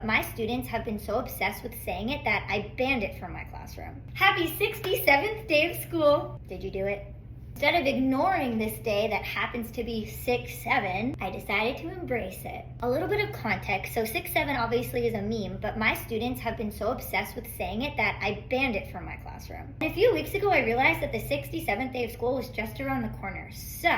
My students have been so obsessed with saying it that I banned it from my classroom. Happy 67th day of school. Did you do it? Instead of ignoring this day that happens to be 6-7, I decided to embrace it. A little bit of context, so 6-7 obviously is a meme, but my students have been so obsessed with saying it that I banned it from my classroom. And a few weeks ago, I realized that the 67th day of school was just around the corner. So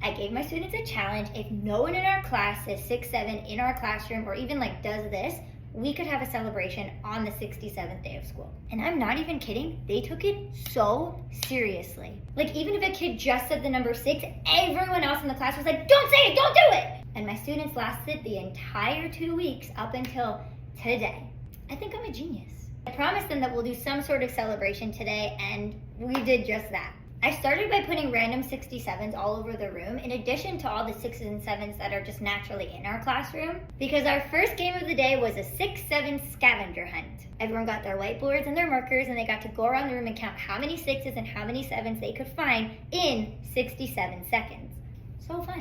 I gave my students a challenge. If no one in our class says 6-7 in our classroom or even does this, we could have a celebration on the 67th day of school. And I'm not even kidding, they took it so seriously. Even if a kid just said the number 6, everyone else in the class was like, don't say it, don't do it! And my students lasted the entire 2 weeks up until today. I think I'm a genius. I promised them that we'll do some sort of celebration today, and we did just that. I started by putting random 67s all over the room, in addition to all the 6s and 7s that are just naturally in our classroom, because our first game of the day was a 6-7 scavenger hunt. Everyone got their whiteboards and their markers, and they got to go around the room and count how many 6s and how many 7s they could find in 67 seconds. So fun.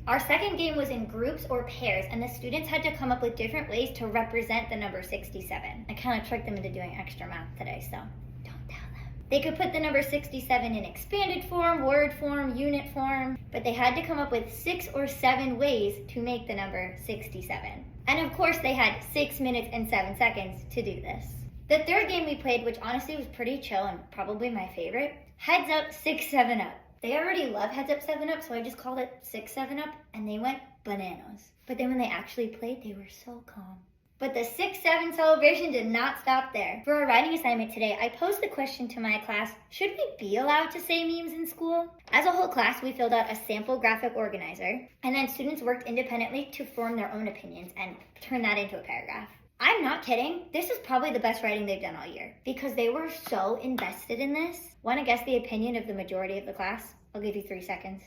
Our second game was in groups or pairs, and the students had to come up with different ways to represent the number 67. I kind of tricked them into doing extra math today, so don't tell them. They could put the number 67 in expanded form, word form, unit form, but they had to come up with 6 or 7 ways to make the number 67. And of course, they had 6 minutes and 7 seconds to do this. The third game we played, which honestly was pretty chill and probably my favorite, Heads Up, 6-7 Up. They already love Heads Up, 7 Up, so I just called it 6-7 Up, and they went bananas. But then when they actually played, they were so calm. But the 6-7 celebration did not stop there. For our writing assignment today, I posed the question to my class, should we be allowed to say memes in school? As a whole class, we filled out a sample graphic organizer, and then students worked independently to form their own opinions and turn that into a paragraph. I'm not kidding. This is probably the best writing they've done all year because they were so invested in this. Want to guess the opinion of the majority of the class? I'll give you 3 seconds.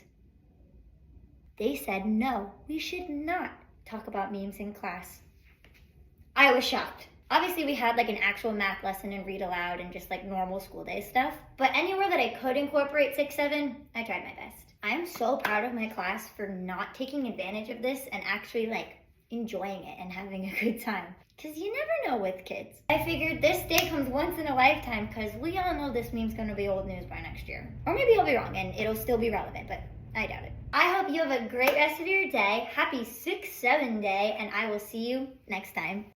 They said, no, we should not talk about memes in class. I was shocked. Obviously, we had an actual math lesson and read aloud and just normal school day stuff. But anywhere that I could incorporate 6-7, I tried my best. I'm so proud of my class for not taking advantage of this and actually enjoying it and having a good time. Because you never know with kids. I figured this day comes once in a lifetime because we all know this meme's going to be old news by next year. Or maybe I'll be wrong and it'll still be relevant, but I doubt it. I hope you have a great rest of your day. Happy 6-7 day, and I will see you next time.